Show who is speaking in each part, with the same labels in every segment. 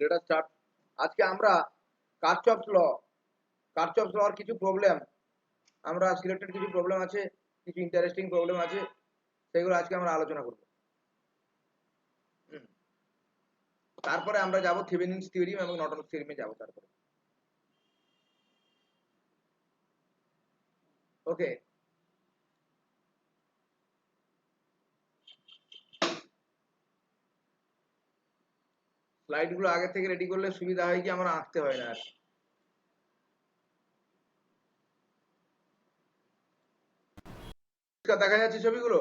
Speaker 1: Let us start. আজকে আমরা কারচপস লর কিছু প্রবলেম, আমরা সিলেক্টেড কিছু প্রবলেম আছে, কিছু ইন্টারেস্টিং প্রবলেম আছে, সেগুলো আজকে আমরা আলোচনা করব। তারপরে আমরা যাব থেভেনিনস থিওরেম এবং নর্টনস থিওরেমে যাব। তারপরে ওকে, স্লাইডগুলো আগে থেকে রেডি করলে সুবিধা হয় কি আমার আঁকতে হয় না। দেখা যাচ্ছে ছবিগুলো?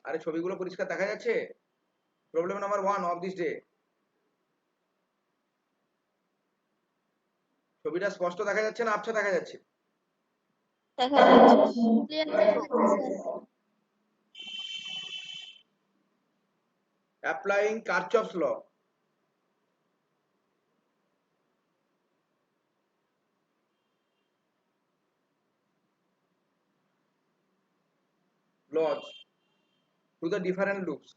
Speaker 1: আরে ছবিগুলো পরিষ্কার দেখা যাচ্ছে? Problem number 1 of this day. ছবিটা স্পষ্ট দেখা যাচ্ছে না আবছা দেখা যাচ্ছে?
Speaker 2: দেখা যাচ্ছে, ক্লিয়ার দেখা যাচ্ছে sir.
Speaker 1: Applying Kirchhoff's law. laws to the different loops.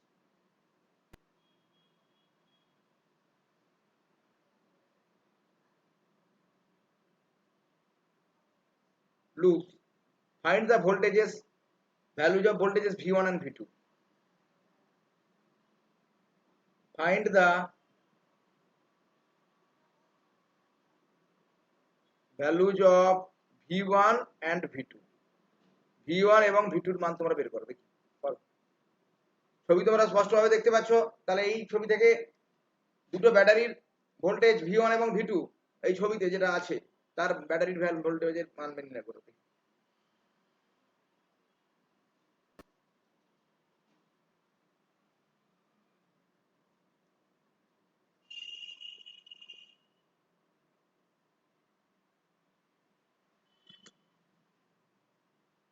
Speaker 1: Loops. Find the voltages, values of voltages V1 and V2. Find the values of V1 and V2. V1 এবং V2 এর মান তোমরা বের করো। দেখি ছবি তোমরা স্পষ্টভাবে দেখতে পাচ্ছ? তাহলে এই ছবি থেকে দুটো ব্যাটারির ভোল্টেজ V1 এবং V2 এই ছবিতে যেটা আছে তার ব্যাটারির ভোল্টেজের মান নির্ণয় করো।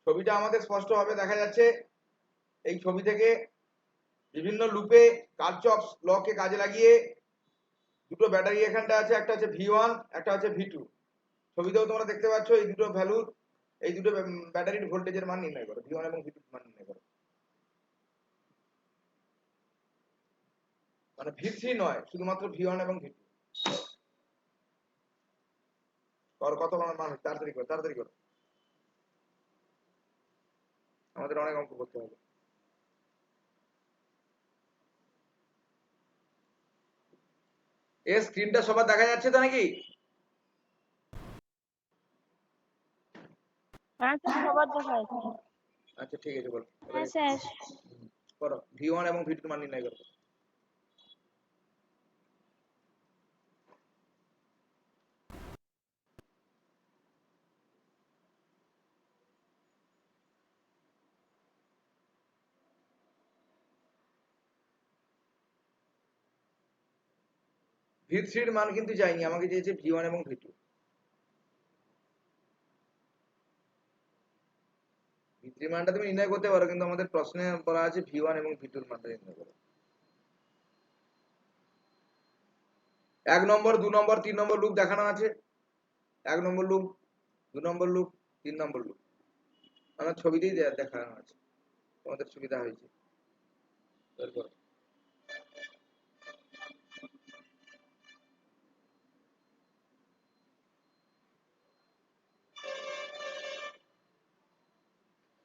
Speaker 1: ছবিটা আমাদের স্পষ্টভাবে দেখা যাচ্ছে। এই ছবি থেকে বিভিন্ন লুপে কারচপস লকে কাজে লাগিয়ে দুটো ব্যাটারি এখানটা আছে, একটা হচ্ছে V1, একটা হচ্ছে V2। ছবিতেও তোমরা দেখতে পাচ্ছ এই দুটো ভ্যালুর, এই দুটো ব্যাটারির ভোল্টেজের মান নির্ণয় করো, V1 এবং V2 মান নির্ণয় করো। মানে V3 নয়, শুধুমাত্র V1 এবং V2 কত কত মান হচ্ছে? তাড়াতাড়ি করো, তাড়াতাড়ি করো, আমাদের অনেক অঙ্ক করতে হবে। এর স্ক্রিনটা সবার দেখা যাচ্ছে তো নাকি?
Speaker 2: হ্যাঁ স্যার, সবার দেখা যাচ্ছে।
Speaker 1: আচ্ছা ঠিক আছে, বলো।
Speaker 2: হ্যাঁ স্যার।
Speaker 1: করো, V1 এবং V2 মান নির্ণয় করো। V3 এর মান কিন্তু চাইনি, আমাকে চেয়েছে V1 এবং V2। V3 মানটা তুমি নির্ণয় করতে পারো, কিন্তু আমাদের প্রশ্নে বলা আছে V1 এবং V2 এর মানটা নির্ণয় করো। 1 নম্বর, 2 নম্বর, 3 নম্বর লুপ দেখানো আছে। 1 নম্বর লুপ, 2 নম্বর লুপ, 3 নম্বর লুপ আমার ছবিতেই দেখানো আছে, তোমাদের সুবিধা হয়েছে।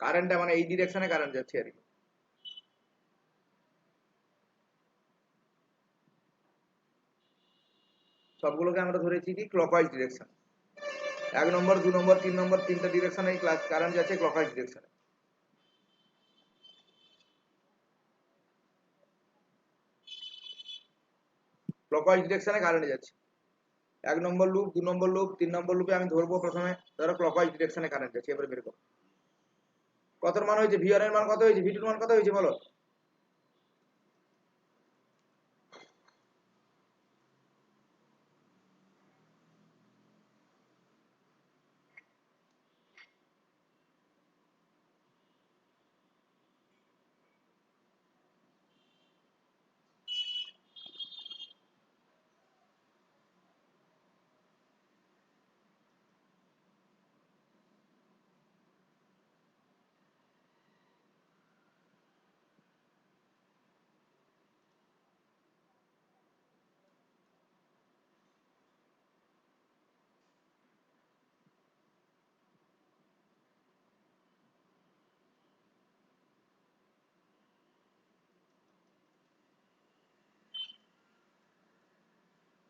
Speaker 1: কারেন্টটা মানে এই ডিরেকশনে কারেন্ট যাচ্ছে আর কি। সবগুলোকে আমরা ধরেছি কি ক্লকওয়াইজ ডিরেকশন। 1 নম্বর, 2 নম্বর, 3 নম্বর, তিনটা ডিরেকশনে কারেন্ট যাচ্ছে ক্লকওয়াইজ ডিরেকশনে। ক্লকওয়াইজ ডিরেকশনে কারেন্ট যাচ্ছে। 1 নম্বর লুপ, 2 নম্বর লুপ, 3 নম্বর লুপে আমি ধরবো প্রথমে, ধরো ক্লকওয়াইজ ডিরেকশনে কারেন্ট যাচ্ছে। এবারে বের করো কতর মান হয়েছে, V1 এর মান কত হয়েছে, V2 এর মান কত হয়েছে বলো।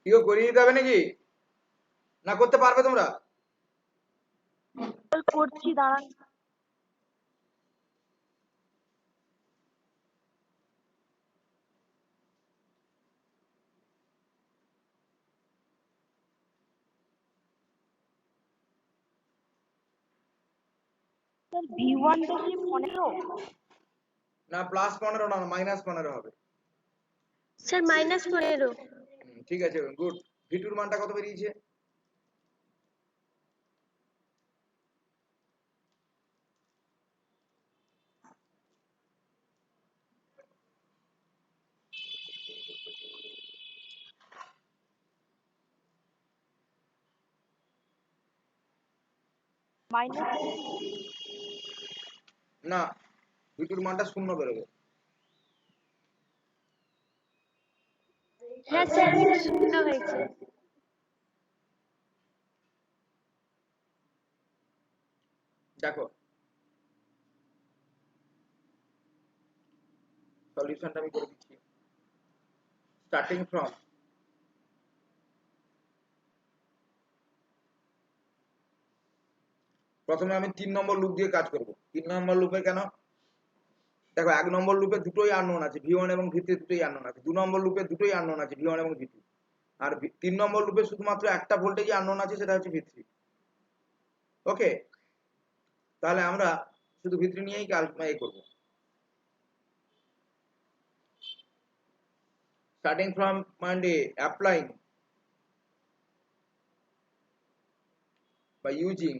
Speaker 1: কেউ করিয়ে দিতে হবে নাকি, না করতে পারবে তোমরা?
Speaker 2: করছি, দাঁড়ান। V1 টা কি 15?
Speaker 1: না +15 না, -15 হবে।
Speaker 2: স্যার -15।
Speaker 1: ঠিক আছে, গুড। V2 এর মানটা কত বেরিয়েছে? না, V2 এর মানটা 0 বেরোবে।
Speaker 2: হ্যাঁ স্যার, 0 হয়েছে।
Speaker 1: দেখো সলিউশনটা আমি করে দিচ্ছি। স্টার্টিং ফ্রম প্রথমে আমি 3 নম্বর লুপ দিয়ে কাজ করব। 3 নম্বর লুপে কেন? দেখো 1 নম্বর লুপে দুটোই আননোন আছে, V1 এবং V3 দুটোই আননোন আছে। 2 নম্বর লুপে দুটোই আননোন আছে, V1 এবং V2। আর 3 নম্বর লুপে শুধুমাত্র একটা ভোল্টেজই আননোন আছে, সেটা হচ্ছে V3। ওকে, তাহলে আমরা শুধু V3 নিয়েই করব। Starting from point A, applying by using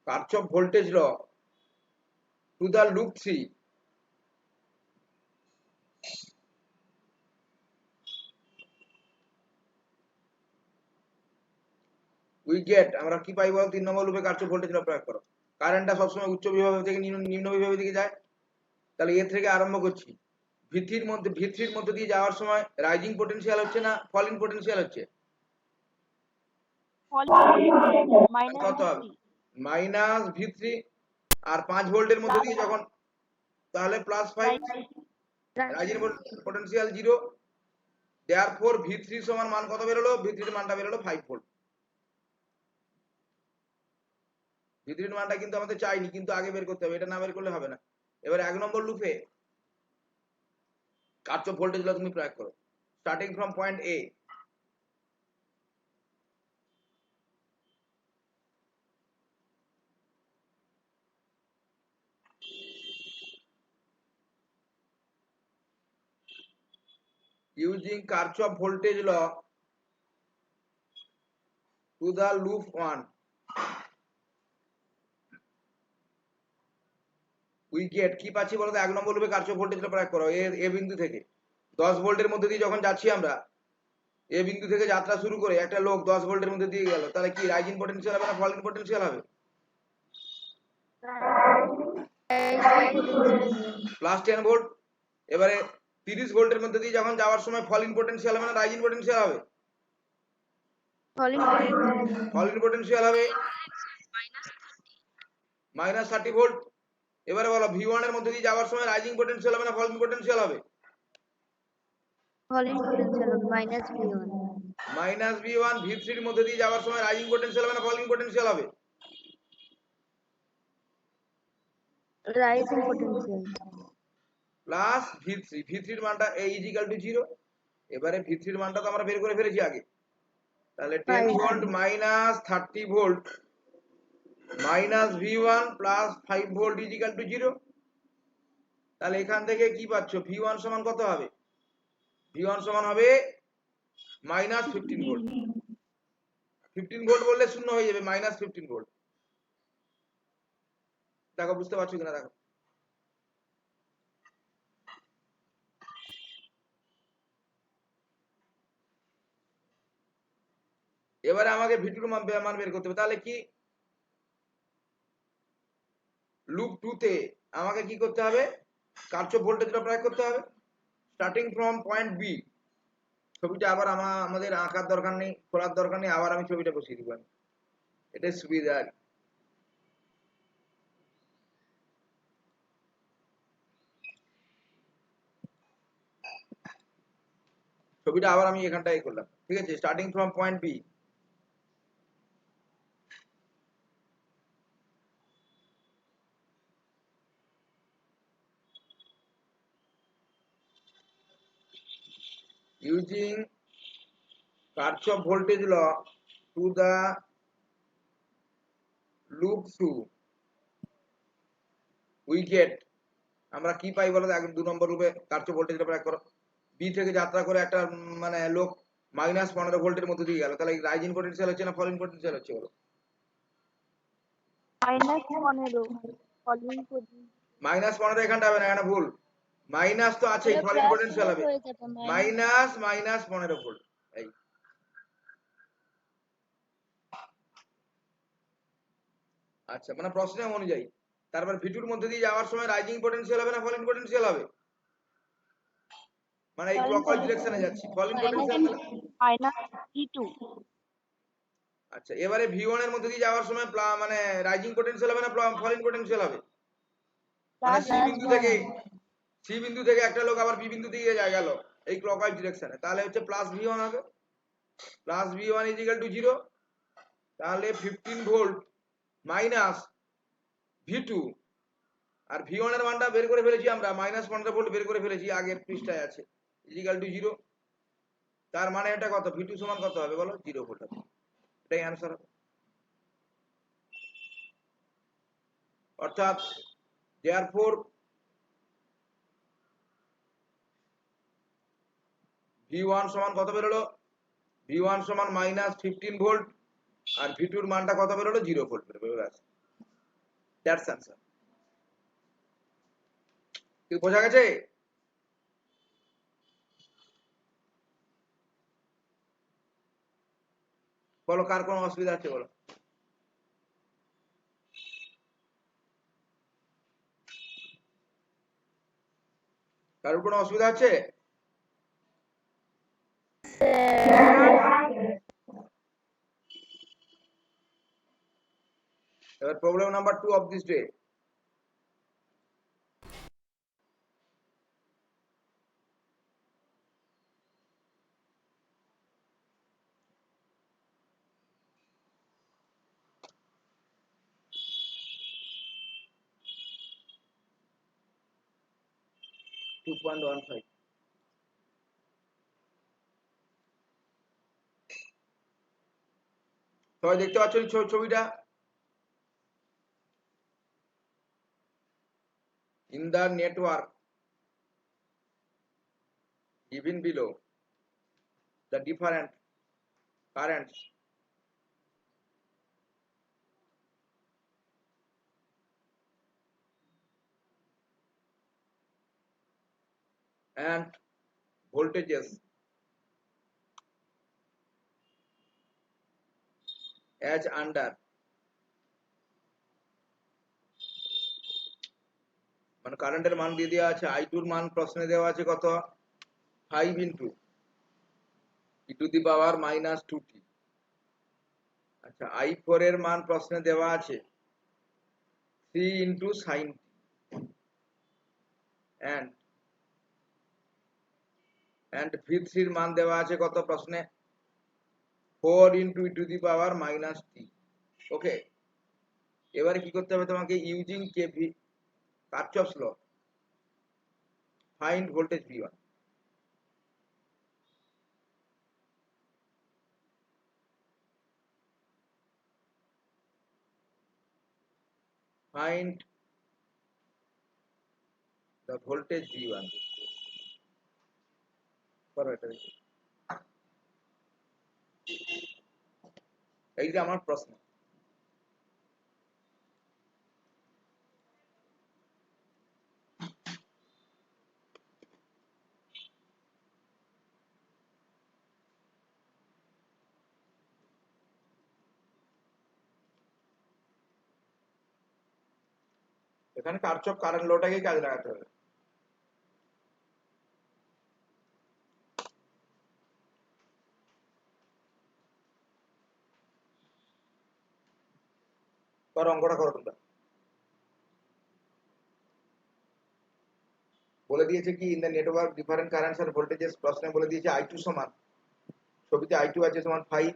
Speaker 1: Kirchhoff voltage law to the loop 3, we get, আমরা কি পাই বল? 3 নম্বর লুপে কার্চফ ভোল্টেজ ল প্রয়োগ করো। কারেন্টটা সবসময় উচ্চ বিভব থেকে নিম্ন বিভবের দিকে যায়। তাহলে এ থেকে আরম্ভ করছি। V3 এর মধ্যে দিয়ে যাওয়ার সময় রাইজিং পটেনশিয়াল হচ্ছে না ফলিং পটেনশিয়াল হচ্ছে? কত হবে? -V3। আর 5 ভোল্টের মধ্যে দিয়ে যখন, তাহলে +5। Rising potential 0। দেয়ারফর V3 সমান মান কত বেরোলো? V3 এর মানটা বেরোলো 5 ভোল্ট। V3 এর মানটা কিন্তু আমাদের চাইনি, কিন্তু আগে বের করতে হবে, এটা না বের করলে হবে না। এবার 1 নম্বর লুপে কার্চফ ভোল্টেজ ল তুমি প্রয়োগ করো। Starting from point A, using Kirchhoff voltage law to the loop 1, we get, কি পাচ্ছি বলতো? 1 নম্বর লুপে Kirchhoff voltage law প্রয়োগ করো। এ বিন্দু থেকে 10 ভোল্টের মধ্যে দিয়ে যখন যাচ্ছি আমরা, এ বিন্দু থেকে যাত্রা শুরু করে একটা লোক 10 ভোল্টের মধ্যে দিয়ে গেল, তাহলে কি রাইজিং পটেনশিয়াল হবে না ফলিং পটেনশিয়াল হবে? +10 ভোল্ট। এবারে 30 ভোল্টের মধ্যে দিয়ে যখন যাওয়ার সময় ফলিং পটেনশিয়াল হবে না রাইজিং পটেনশিয়াল হবে? ফলিং পটেনশিয়াল হবে -30 ভোল্ট। এবারে বলো V1 এর মধ্যে দিয়ে যাওয়ার সময় রাইজিং পটেনশিয়াল হবে না ফলিং পটেনশিয়াল হবে?
Speaker 2: ফলিং পটেনশিয়াল হবে, -V1।
Speaker 1: -V1। V3 এর মধ্যে দিয়ে যাওয়ার সময় রাইজিং পটেনশিয়াল হবে না ফলিং পটেনশিয়াল হবে?
Speaker 2: Rising potential.
Speaker 1: V3। V3 এর মানটা A = 0। এবারে V3 এর মানটা তো আমরা বের করে ফেলেছি আগে। তাহলে 10 ভোল্ট -30 ভোল্ট -V1 +5 ভোল্ট = 0। তাহলে এখান থেকে কি পাচ্ছ? V1 সমান কত হবে? V1 সমান হবে -15 ভোল্ট। 15 ভোল্ট বললে শূন্য হয়ে যাবে, -15 ভোল্ট। দেখো বুঝতে পারছো কিনা দেখো। এবারে আমাকে V2 এর মান বের করতে হবে। তাহলে কি লুপ 2 তে আমাকে কি করতে হবে? কার্চফ ভোল্টেজ ল প্রয়োগ করতে হবে। Starting from point B. ছবিটা আবার আমাদের আঁকার দরকার নেই, খোলার দরকার নেই, আবার আমি ছবিটা বসিয়ে দিব। এটাই সুবিধা আর কি। ছবিটা ছবিটা আবার আমি এখানটায় করলাম, ঠিক আছে? Starting from point B, using Kirchhoff voltage law to the loop through we get, আমরা কি পাই বলো তো? একদম 2 নম্বর লুপে কার্চফ ভোল্টেজ লা প্রয়োগ করো। বি থেকে যাত্রা করে একটা মানে লোক -15 ভোল্টের মধ্যে দিয়ে গেল, তাহলে রাইজিং পটেনশিয়াল হচ্ছে না ফলিং পটেনশিয়াল হচ্ছে বলো?
Speaker 2: -15 ফলিং
Speaker 1: -15 এখানটা হবে না, এখানে ভুল। মাইনাস তো আছেই, ফলিং
Speaker 2: প্লাস
Speaker 1: পটেনশিয়াল হবে
Speaker 2: হয়ে যাবে
Speaker 1: -15 ভোল্ট। এই আচ্ছা, মানে প্রশ্ন অনুযায়ী তারপর ভিটুর মধ্যে দিয়ে যাওয়ার সময় রাইজিং পটেনশিয়াল হবে না ফলিং পটেনশিয়াল হবে? মানে এই ক্লকওয়াইজ ডিরেকশনে যাচ্ছি, ফলিং পটেনশিয়াল
Speaker 2: -E2।
Speaker 1: আচ্ছা, এবারে V1 এর মধ্যে দিয়ে যাওয়ার সময় মানে রাইজিং পটেনশিয়াল হবে না ফলিং পটেনশিয়াল হবে? মানে সি বিন্দু থেকে একটা লোক আবার বি বিন্দু দিয়ে গেল এই ক্লকওয়াইজ ডিরেকশনে, তাহলে হচ্ছে +V1 হবে। +V1 = 0, তাহলে 15 ভোল্ট মাইনাস V2, আর V1 এর মানটা বের করে ফেলেছি আমরা, -15 ভোল্ট বের করে ফেলেছি, আগের পৃষ্ঠায় আছে, =0। তার মানে এটা কত? V2 সমান কত হবে বলো? 0 ভোল্ট হবে। এটাই অ্যানসার হবে। অর্থাৎ therefore V1 সমান কত বেরোলো? V1 সমান -15 ভোল্ট, আর V2 এর মানটা কত বেরোলো? 0 ভোল্ট বেরোবে, ব্যাস, দ্যাটস অ্যানসার। কি বোঝা গেছে? বলো কার কোনো অসুবিধা আছে বলো? কারোর কোনো অসুবিধা আছে? এবার problem number 2 of this day. সবাই দেখতে পাচ্ছ এই ছবিটা? In the network given below, the different currents and voltages as under, মানে কারেন্টের মান দিয়ে দেওয়া আছে, I2 এর মান প্রশ্নে দেওয়া আছে কত? 5 ইনটু e⁻−2t। আচ্ছা, I4 এর মান প্রশ্নে দেওয়া আছে 3 into sin t, and V3 এর মান দেওয়া আছে কত প্রশ্নে? 4 ইনটু e⁻−t। ওকে, এবারে কি করতে হবে তোমাকে? Using KV Kirchhoff's law, find voltage V1। find the voltage V1 করো এটা দেখি। এই যে আমার প্রশ্ন, এখানে কারচফ কারেন্ট লটাকেই কাজে লাগাতে হবে। করো, অঙ্কটা করো তোমরা। বলে দিয়েছে কি in the network different currents আর ভোল্টেজেস, প্রশ্নে বলে দিয়েছে I2 সমান, ছবিতে I2 আছে সমান 5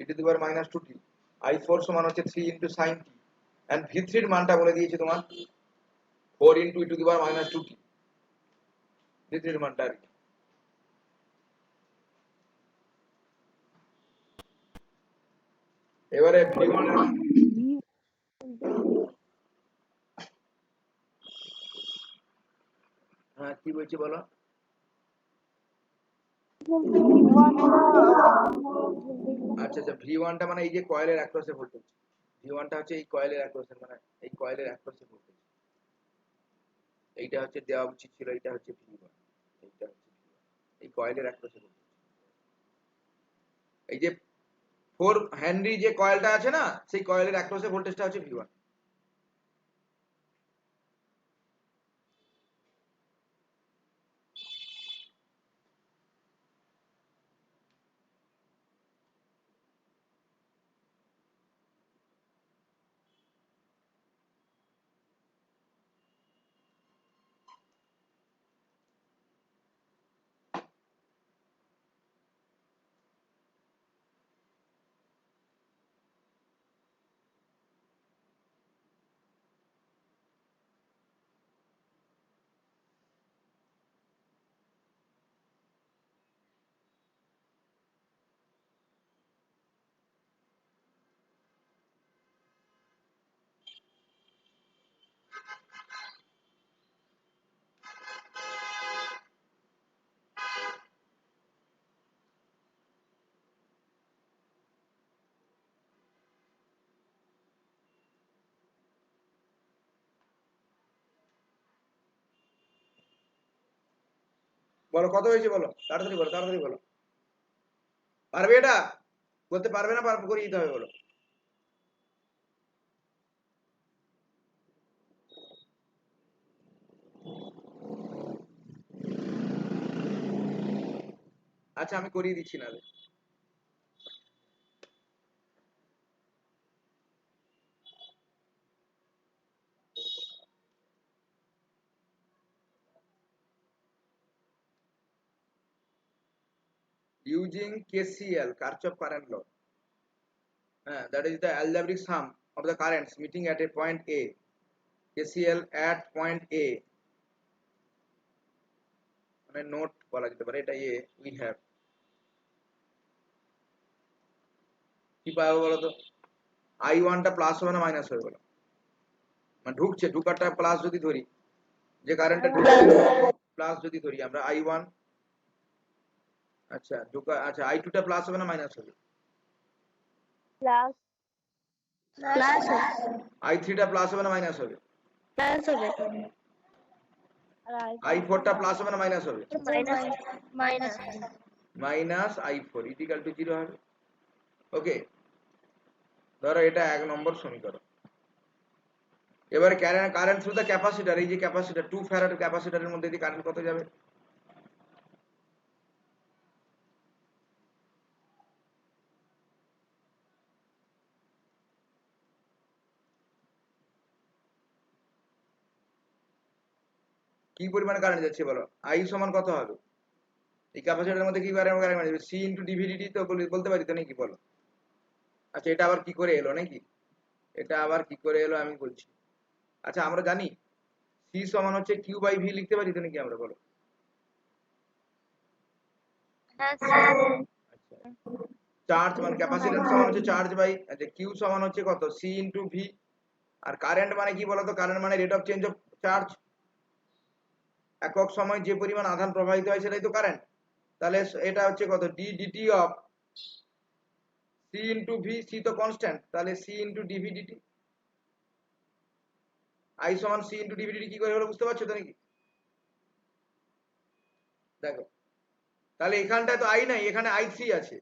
Speaker 1: e⁻²t, I4 সমান হচ্ছে 3 × sin t, এন্ড V3 এর মানটা বলে দিয়েছে তোমার 4 × e⁻²t, V3 এর মানটা আর কি। এবারে V1 এর হ্যাঁ কি বলছি বলো। আচ্ছা আচ্ছা, V1 টা মানে এই যে কয়েলের অ্যাক্রসে ভোল্টেজ, V1 টা হচ্ছে এই কয়েলের অ্যাক্রসে, মানে এই কয়েলের অ্যাক্রসে ভোল্টেজ, এইটা হচ্ছে দেওয়া উচিত ছিল, এইটা হচ্ছে V1, এইটা হচ্ছে V1, এই কয়েলের অ্যাক্রসে ভোল্টেজ। এই যে 4 হেনরি যে কয়েলটা আছে না, সেই কয়েলের অ্যাক্রসে ভোল্টেজটা হচ্ছে V1। বলো কত হয়েছে, বলো তাড়াতাড়ি বলো, তাড়াতাড়ি বলো। পারবে এটা? বলতে পারবে না, পারবে করে দিতে হবে, বলো। আচ্ছা আমি করিয়ে দিচ্ছি না। Using KCL, Kirchhoff current law, that is the algebraic sum of the currents meeting at a point A. KCL at point A, মানে নোট বলা যেতে পারে, এটা A, we have কি পাবো বলো তো, I1 টা প্লাস হবে না মাইনাস হবে বলো, মানে ঢুকছে, ঢুকারটা প্লাস যদি ধরি, যে কারেন্টটা ঢুকছে প্লাস যদি ধরি আমরা I1, আচ্ছা ঢুকা, আচ্ছা I2 টা প্লাস হবে না মাইনাস হবে,
Speaker 2: প্লাস
Speaker 1: I3 টা প্লাস হবে না মাইনাস হবে,
Speaker 2: হবে, আর
Speaker 1: I4 টা প্লাস হবে না মাইনাস হবে,
Speaker 2: minus
Speaker 1: minus I4 equal to 0 হবে। ওকে, ধরো এটা 1 নম্বর সমীকরণ। এবারে কারেন্ট থ্রু দ্য ক্যাপাসিটর, এই যে ক্যাপাসিটর 2 ফ্যারাড ক্যাপাসিটরের মধ্যে দিয়ে কারেন্ট কত যাবে, কি পরিমাণ কারেন্ট যাচ্ছে বলো, I সমান কত হবে, এই ক্যাপাসিটরের মধ্যে কি কারেন্ট যাবে, C * dVdt, তো বলতে পারি তো নাকি বলো। আচ্ছা এটা আবার কি করে এলো নাকি, এটা আবার কি করে এলো আমি বলছি। আচ্ছা আমরা জানি C সমান হচ্ছে Q/V, লিখতে পারি তো নাকি আমরা, বলো। আচ্ছা চার্জ মানে ক্যাপাসিট্যান্স সমান হচ্ছে চার্জ বাই, আচ্ছা Q সমান হচ্ছে কত, C * V, আর কারেন্ট মানে কি বলতো, কারেন্ট মানে rate of change of charge, একক সময় যে পরিমাণ আধান প্রবাহিত হয় সেটাই তো কারেন্ট। তাহলে এটা হচ্ছে কত, d dt of C * V, C তো কনস্ট্যান্ট, তাহলে C * dV/dt, I সমান C * dV/dt কি করে হলো বুঝতে পারছো তো নাকি, দেখো তাহলে এখানটায় তো I নাই, এখানে I3 আছে,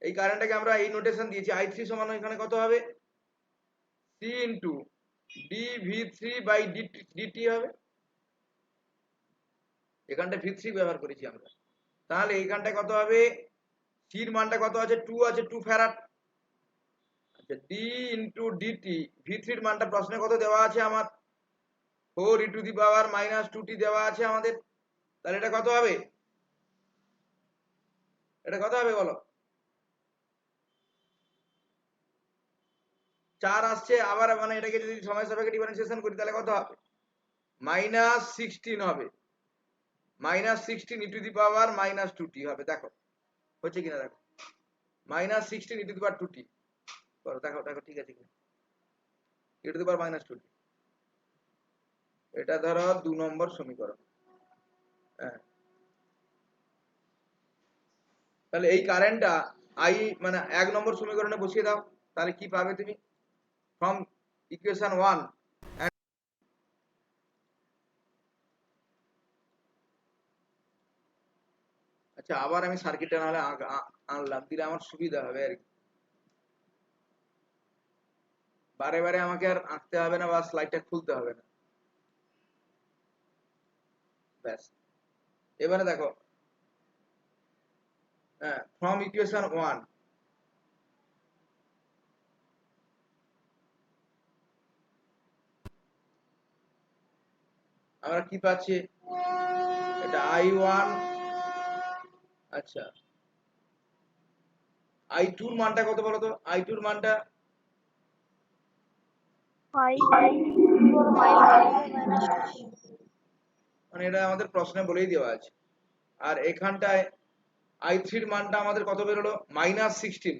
Speaker 1: এই কারেন্টটাকে আমরা এই নোটেশন দিয়েছি, I3 সমান এখানে কত হবে, C * dV3/dt হবে, এখানটা V3 ব্যবহার করেছি আমরা, তাহলে এইখানটায় কত হবে, C এর মানটা কত আছে, 2 আছে, 2 ফ্যারাড, আচ্ছা d * dt, V3 এর মানটা প্রশ্নে কত দেওয়া আছে আমার, 4e⁻ -2t দেওয়া আছে আমাদের, তাহলে এটা কত হবে? এটা কত হবে বলো? 4 আসছে, আবার মানে এটাকে যদি সময় সাপেক্ষে ডিফারেন্সিয়েশন করি তাহলে কত হবে? -16 হবে, -16e⁻ -2t হবে। দেখো হচ্ছে কিনা দেখো, -16e⁻2t করো, দেখো দেখো ঠিক আছে কিনা, e⁻-2t, এটা ধরো 2 নম্বর সমীকরণ। হ্যাঁ, তাহলে এই কারেন্টটা আই মানে 1 নম্বর সমীকরণে বসিয়ে দাও, তাহলে কি পাবে তুমি? From equation 1। আচ্ছা, আবার আমি সার্কিটটা নাহলে আনলাম, দিলে আমার সুবিধা হবে আর কি, বারে বারে আমাকে আর আঁকতে হবে না বা স্লাইডটা খুলতে হবে না। ব্যাস, এবারে দেখো, হ্যাঁ, ফ্রম ইকুয়েশন 1 আমরা কি পাচ্ছি? এটা I1, আচ্ছা I2 এর মানটা কত বলো তো? I2 এর মানটা
Speaker 2: 5
Speaker 1: মানে এটা আমাদের প্রশ্নে বলেই দেওয়া আছে। আর এখানটায় I3 এর মানটা আমাদের কত বেরোলো? -16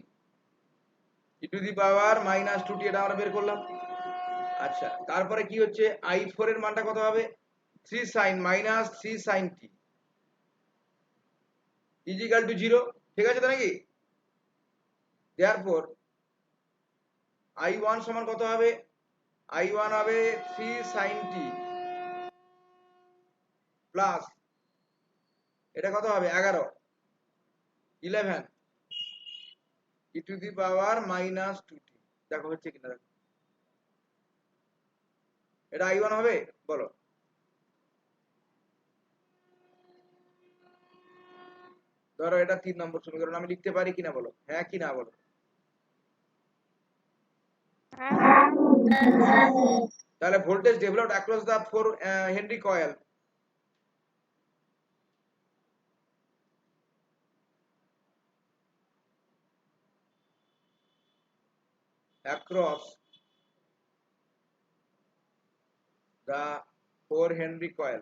Speaker 1: e⁻-2t, এটা আমরা বের করলাম। আচ্ছা, তারপরে কি হচ্ছে? I4 এর মানটা কত হবে? 3 sin -3 sin t = 0, ঠিক আছে তো নাকি? therefore I1 সমান কত হবে? I1 হবে 3 sin t প্লাস এটা কত হবে? 11 e⁻-2t। দেখো হচ্ছে কিনা দেখো, এটা I1 হবে বলো? ধরো এটা 3 নম্বর সমীকরণ, আমি লিখতে পারি কিনা বলো? হ্যাঁ কি না বলো? তাহলে voltage developed across the 4 henry coil across the 4 henry coil,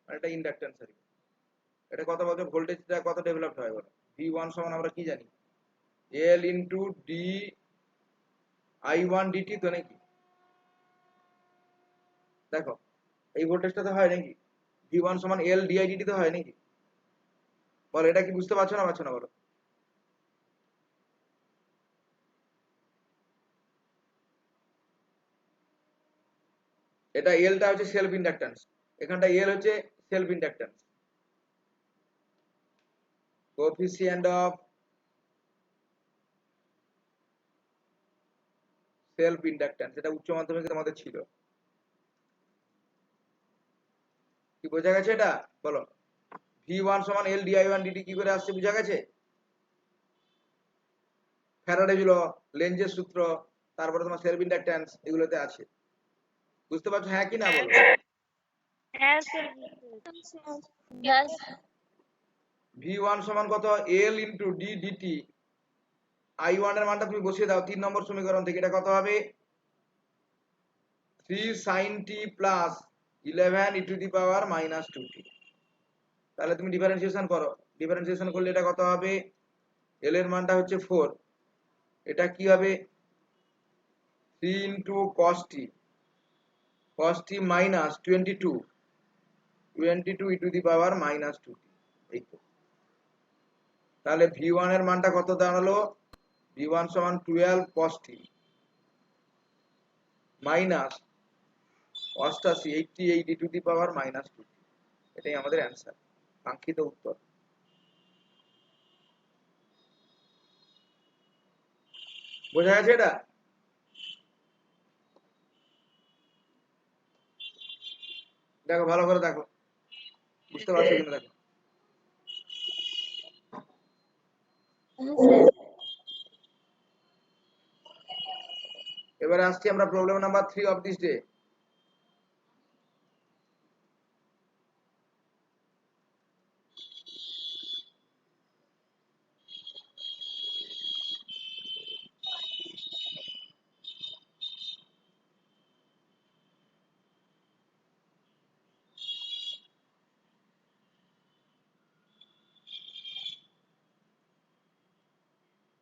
Speaker 1: মানে এটা ইন্ডাকট্যান্স সার্কিট। এটা কত বলতে ভোল্টেজটা কত ডেভেলপড হয় বলো? V1 সমান আমরা কি জানি? L into D I1 dt তো নাকি? দেখো এই ভোল্টেজটা তো হয় নাকি? V1 সমান L di dt তো হয় নাকি? বলো এটা কি বুঝতে পারছো না বলো? এটা L টা হচ্ছে সেলফ ইন্ডাকট্যান্স, এখানটা L হচ্ছে self inductance, coefficient of self inductance, এটা উচ্চ মাধ্যমিকে তোমাদের ছিল। কি বোঝা গেছে এটা বলো? V1 সমান L di1 dt কি করে আসছে বোঝা গেছে? ফ্যারাডেজ ল, লেনজের সূত্র, তারপরে তোমার সেলফ ইন্ডাকট্যান্স, এগুলোতে আছে। বুঝতে পারছো হ্যাঁ কি না বলো? V1 সমান কত? L into d dt, I1 এর মানটা তুমি বসিয়ে দাও 3 নম্বর সমীকরণ থেকে, এটা কত হবে? 3 sin t প্লাস 11 e⁻-2t। তাহলে তুমি ডিফারেন্সিয়েশন করো, ডিফারেন্সিয়েশন করলে এটা কত হবে? L এর মানটা হচ্ছে 4, এটা কি হবে? 3 into cos t minus 22 e⁻-2t, এই তো। তাহলে V1 এর মানটা কত দাঁড়ালো? V1 সমান 12 cos t মাইনাস 88 e⁻-2t, এটাই আমাদের অ্যান্সার, কাঙ্ক্ষিত উত্তর। বোঝা গেছে এটা? দেখো ভালো করে দেখো, বুঝতে পারছো কিনা দেখো। এবারে আসছি আমরা problem number 3 of this day.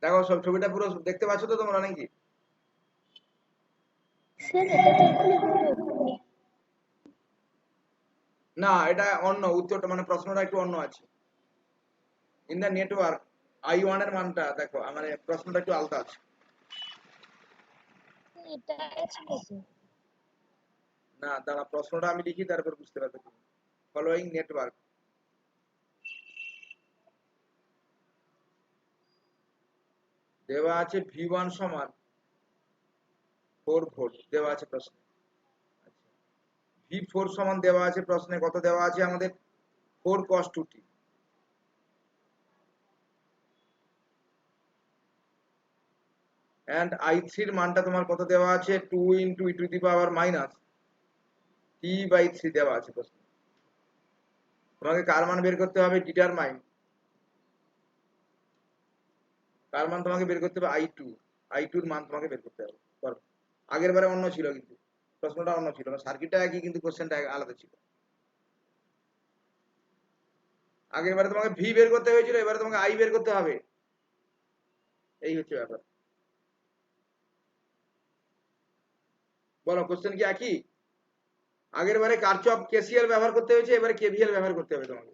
Speaker 1: দেখো সব ছবিটা পুরো দেখতে পাচ্ছ তো তোমরা নাকি?
Speaker 2: স্যার এটা তো এক্ষুনি হলো।
Speaker 1: না, এটা অন্য উত্তরটা, মানে প্রশ্নটা একটু অন্য আছে। ইন দ্য নেটওয়ার্ক I1 এর মানটা দেখো, মানে প্রশ্নটা একটু আলাদা আছে।
Speaker 2: এটাই ছিল তো।
Speaker 1: না দাঁড়া, প্রশ্নটা আমি লিখি তারপর বুঝতে পারবে তুমি। ফলোইং নেটওয়ার্ক দেওয়া আছে V1 সমান 4 ভোল্ট দেওয়া আছে প্রশ্নে। V4 সমান দেওয়া আছে প্রশ্নে কত দেওয়া আছে আমাদের? 4 cos 2t। এন্ড I3 এর মানটা তোমার কত দেওয়া আছে? 2 into E to the power minus t/3 দেওয়া আছে প্রশ্নে। তোমাকে কার মান বের করতে হবে? ডিটারমাইন। কার মান তোমাকে বের করতে হবে? I2 এর মান তোমাকে বের করতে হবে। করো। আগের বারে অন্য ছিল, কিন্তু প্রশ্নটা অন্য ছিল না, সার্কিটটা একই কিন্তু কোশ্চেনটা আলাদা ছিল। আগের বারে তোমাকে ভি বের করতে হয়েছিল, এবারে তোমাকে আই বের করতে হবে। এই হচ্ছে ব্যাপার। বলো, কোশ্চেন কি একই? আগের বারে কারচপ কেসিএল ব্যবহার করতে হয়েছে, এবারে কেভিএল ব্যবহার করতে হবে তোমাকে।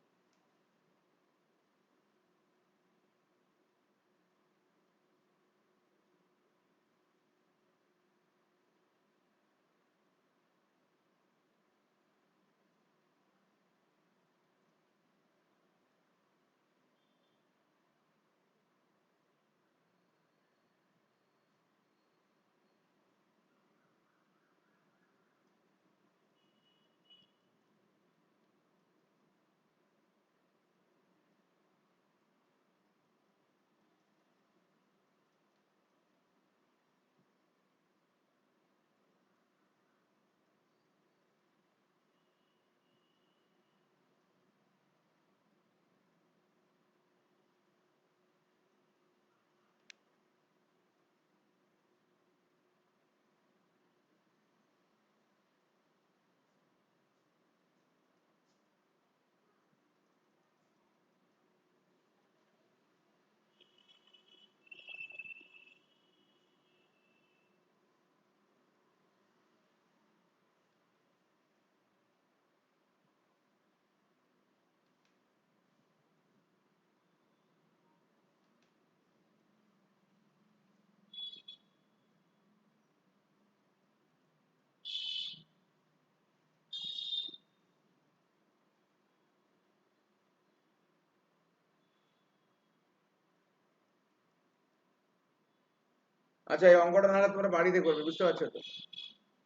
Speaker 1: আচ্ছা, এই অঙ্কটা নাহলে তোমরা বাড়িতে করবে, বুঝতে পারছো তো?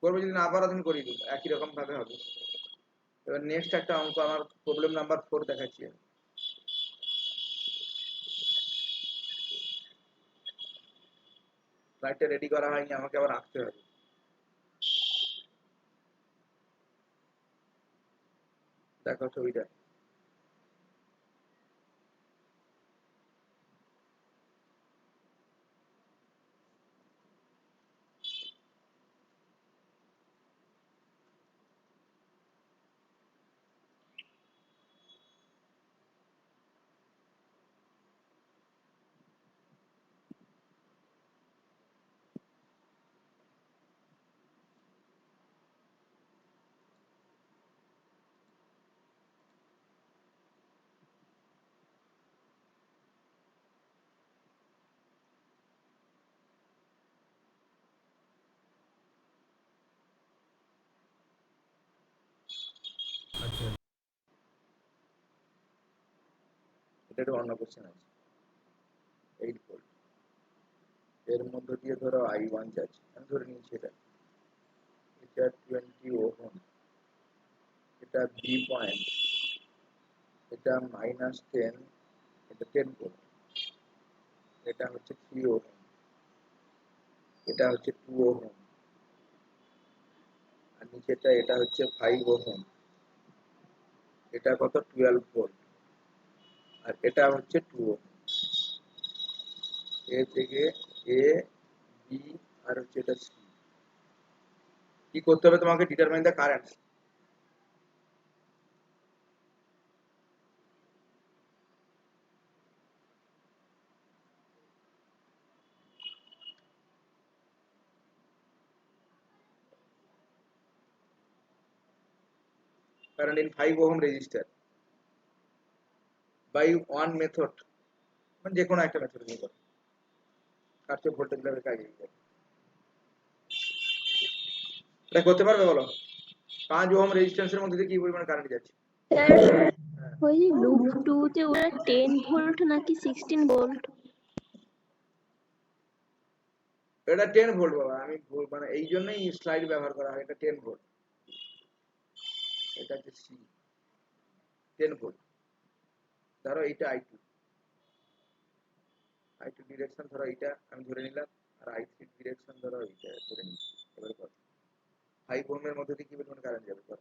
Speaker 1: করবে যদি না পারো তুমি করিয়ে দেবো, একই রকম ভাবে হবে। এবার নেক্সট একটা অঙ্ক, আমার প্রবলেম নাম্বার 4 দেখাচ্ছি আমি। স্লাইডটা রেডি করা হয়নি, আমাকে আবার আঁকতে হবে। দেখো ছবিটা। এটা একটু অন্য কোশ্চেন আছে। 8 ভোল্ট, এর মধ্য দিয়ে ধরো I1 যাচ্ছে, আমি ধরে নিয়েছি এটা। এটা 20 ওহম, এটা বি পয়েন্ট, এটা -10, এটা 10 ভোল্ট, এটা হচ্ছে 3 ওহম, এটা হচ্ছে 2 ওহম, আর নিচেটা এটা হচ্ছে 5 ওহম, এটা কত 12 ভোল্ট, আর এটা হচ্ছে 2 ওহম। এ থেকে এ, বি, আর হচ্ছে এটা সি। কি করতে হবে তোমাকে? Determine the current. current in 5 ohm resistor by one method, মানে যে কোনো একটা মেথড নিয়ে করো, কার্চফ ভোল্টেজ লয়ের কাজে এটা করতে পারবে বলো? 5 ওহম রেজিস্ট্যান্সের মধ্যে দিয়ে কি পরিমাণ কারেন্ট যাচ্ছে?
Speaker 2: স্যার ওই যে লুপ 2 তে ওটা 10 ভোল্ট নাকি 16 ভোল্ট?
Speaker 1: এটা 10 ভোল্ট বাবা, আমি মানে এই জন্যই স্লাইড ব্যবহার করা হয়, এটা 10 ভোল্ট, এটা হচ্ছে সি 10 ভোল্ট। ধরো এইটা আই2, আই2 ডিরেকশন ধরো এইটা আমি ধরে নিলাম, আর আই3 ডিরেকশন ধরো এইটা ধরে নিচ্ছি। এবারে কর 5 ওহমের মধ্যে দিয়ে কি পরিমাণ কারেন্ট যাবে কর।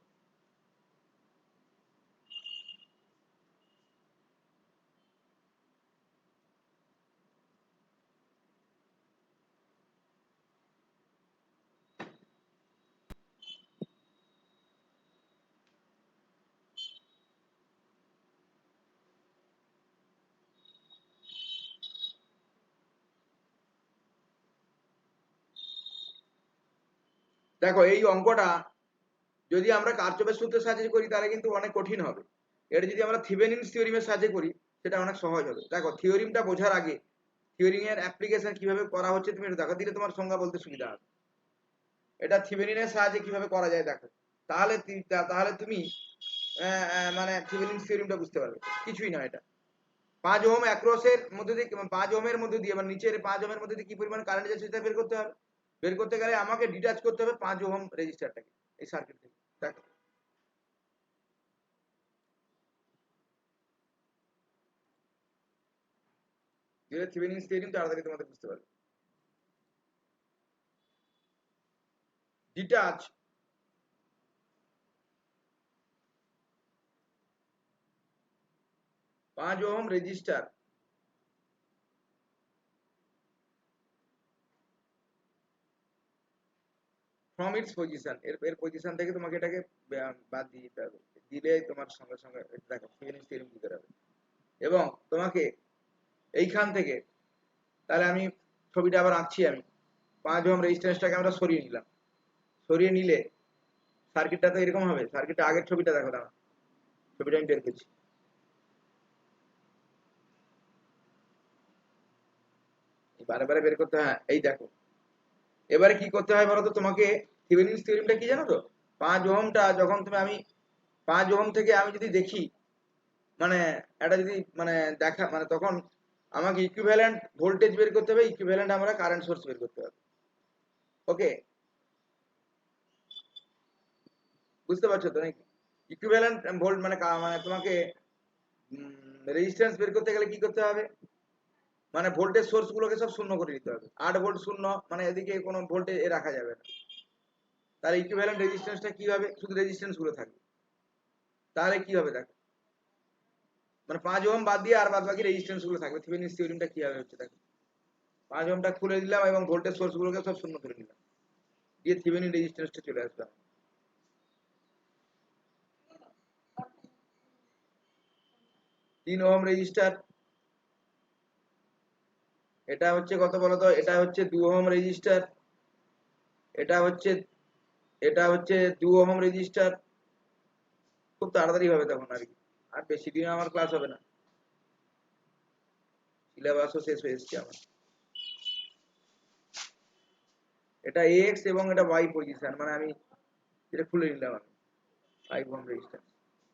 Speaker 1: দেখো এই অঙ্কটা যদি আমরা কার্চফের সূত্রের সাহায্যে করি তাহলে কিন্তু অনেক কঠিন হবে। এটা যদি আমরা থেভেনিনস থিওরিমের সাহায্যে করি সেটা অনেক সহজ হবে। দেখো থিওরিমটা বোঝার আগে থিওরিমের অ্যাপ্লিকেশন কিভাবে করা হচ্ছে তুমি এটা দেখো, দিলে তোমার সংজ্ঞা বলতে সুবিধা হবে। এটা থেভেনিনের সাহায্যে কিভাবে করা যায় দেখো, তাহলে তুমি মানে থেভেনিনস থিওরিমটা বুঝতে পারবে। কিছুই না, এটা 5 ওহম অ্যাক্রসের মধ্যে দিয়ে 5 ওহমের মধ্যে দিয়ে মানে নিচের 5 ওহমের মধ্যে দিয়ে কি পরিমাণ কারেন্ট যাচ্ছে সেটা বের করতে হবে। বের করতে গেলে আমাকে ডিটাচ করতে হবে 5 ওহম রেজিস্টারটাকে এই সার্কিট থেকে। দেখো যেটা থেভেনিনস থিওরিম তাড়াতাড়ি তোমাদের বুঝতে পারবে। Detach 5 ohm register from its position, এর পজিশন থেকে তোমাকে এটাকে বাদ দিয়ে দিতে হবে, দিলে তোমার সঙ্গে সঙ্গে দেখো থেভেনিনস থিওরিম কি করে হবে। এবং তোমাকে এইখান থেকে, তাহলে আমি ছবিটা আবার আঁকছি, আমি 5 ওহম রেজিস্ট্যান্সটাকে আমরা সরিয়ে নিলাম, সরিয়ে নিলে সার্কিটটা তো এরকম হবে। সার্কিটটা আগের ছবিটা দেখো, দাঁড়া ছবিটা আমি বের করছি। বারে বারে বের করতে, হ্যাঁ এই দেখো। এবারে কি করতে হয় বলতো তোমাকে, থেভেনিনস থিওরিমটা কি জানো তো, 5 ওহমটা যখন আমি 5 ওহম থেকে আমি যদি দেখি, মানে এটা যদি মানে দেখা মানে তখন আমাকে ইকুইভ্যালেন্ট ভোল্টেজ বের করতে হবে, ইকুইভ্যালেন্ট আমরা কারেন্ট সোর্স বের করতে হবে। ওকে, বুঝতে পারছো তো নাকি? ইকুইভ্যালেন্ট ভোল্ট মানে মানে তোমাকে রেজিস্ট্যান্স বের করতে গেলে কি করতে হবে, মানে ভোল্টেজ সোর্স গুলোকে সব শূন্য করে দিতে হবে। 8 ভোল্ট শূন্য, মানে এদিকে কোনো ভোল্টেজ রাখা যাবে না। তাহলে ইকুইভ্যালেন্ট রেজিস্ট্যান্সটা কি হবে, শুধু রেজিস্ট্যান্স গুলো থাকবে। তাহলে কি হবে দেখো, মানে 5 ওহম বাদ দিয়ে আর বাদ বাকি রেজিস্ট্যান্স গুলো থাকবে। থেভেনিনস থিওরিমটা কিভাবে হচ্ছে দেখো, 5 ওহমটা খুলে দিলাম এবং ভোল্টেজ সোর্স গুলোকে সব শূন্য করে নিলাম, দিয়ে থেভেনিন রেজিস্ট্যান্সটা চলে আসবে। 3 ওহম রেজিস্টার, এটা হচ্ছে কত বলতো, এটা হচ্ছে 2 ওহম রেজিস্টার, এটা হচ্ছে 2 ওহম রেজিস্টার। খুব তাড়াতাড়ি হবে তখন আর কি, আর বেশি দিন আমার ক্লাস হবে না, সিলেবাসও শেষ হয়ে এসছে আমার। এটা এক্স এবং এটা ওয়াই পজিশন, মানে আমি এটা খুলে নিলাম আমি 5 ওহম রেজিস্টার।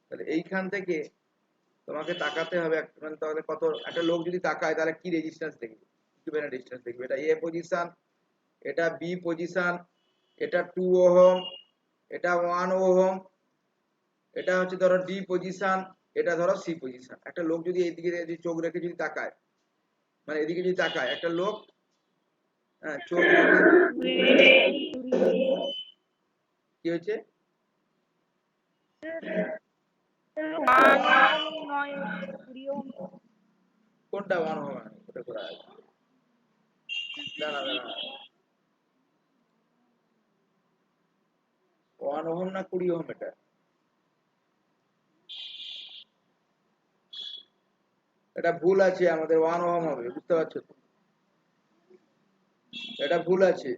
Speaker 1: তাহলে এইখান থেকে তোমাকে তাকাতে হবে মানে তাহলে কত, একটা লোক যদি তাকায় তাহলে কি রেজিস্ট্যান্স দেখবে, ইকুইভ্যালেন্ট রেজিস্ট্যান্স দেখবে। এটা এ পজিশন, এটা বি পজিশন, এটা 2 ওহম, এটা 1 ওহম, এটা হচ্ছে ধরো ডি পজিশন, এটা ধরো সি পজিশন। একটা লোক যদি এইদিকে যদি চোখ রেখে যদি তাকায়, মানে এদিকে যদি তাকায় একটা লোক, হ্যাঁ চোখ রেখে, কি হয়েছে, কোনটা 1 ওহম, ওটা করা আছে, দাঁড়া দাঁড়া, 1 ওহম না 20 ওহম, এটা ভুল আছে আমাদের, 1 ওহম হবে, বুঝতে পারছো তো? এটা ভুল আছে,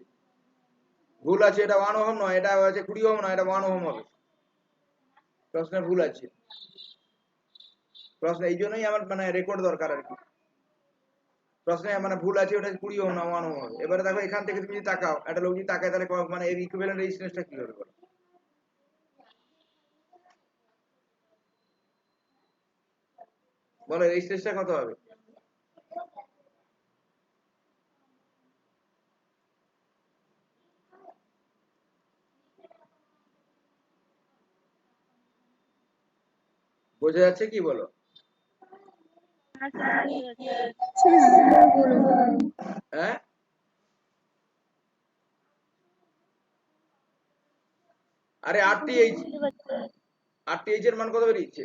Speaker 1: ভুল আছে, এটা 1 ওহম নয়, এটা আছে 20 ওহম নয়, এটা 1 ওহম হবে। প্রশ্নে ভুল আছে। প্রশ্ন এই জন্যই আমার মানে রেকর্ড দরকার আর কি। প্রশ্নে মানে ভুল আছে, ওটা 20 Ω না 1 Ω হবে। এবারে দেখো এখান থেকে তুমি যদি তাকাও, একটা লোক যদি তাকায় তাহলে মানে এর ইকুইভ্যালেন্ট রেজিস্ট্যান্সটা কি হবে বলো? বলো রেজিস্ট্যান্সটা কত হবে? বোঝা যাচ্ছে কি বলো?
Speaker 2: স্যার আরেকবার বলুন।
Speaker 1: হ্যাঁ, আরে RTH এর মান কত বেরিয়েছে?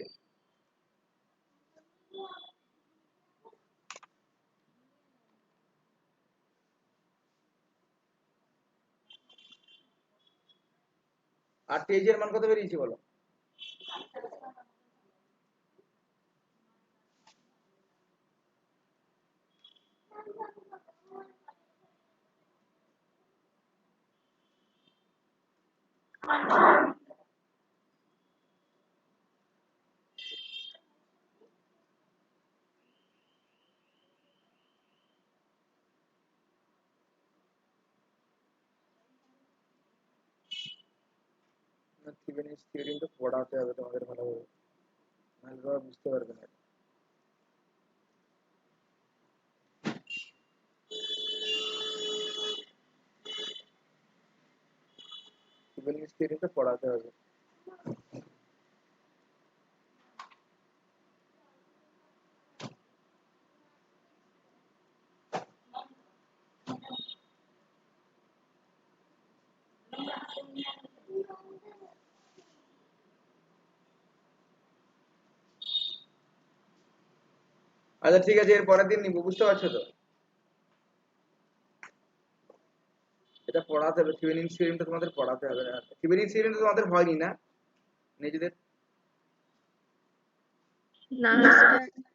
Speaker 1: RTH এর মান কত বেরিয়েছে বলো? থিভেনিনস থিওরেম তো পড়াতে হবে তোমাদের ভালোভাবে, নাহলে তোমরা বুঝতে পারবে না। থিভেনিনস থিওরেম তো পড়াতে হবে। আচ্ছা ঠিক আছে, এর পরের দিন নিবো, বুঝতে পারছো তো? এটা পড়াতে হবে, থিভেনিনস থিওরেমটা তোমাদের পড়াতে হবে। থিভেনিনস থিওরেম তো তোমাদের হয়নি না নিজেদের?
Speaker 2: না স্যার।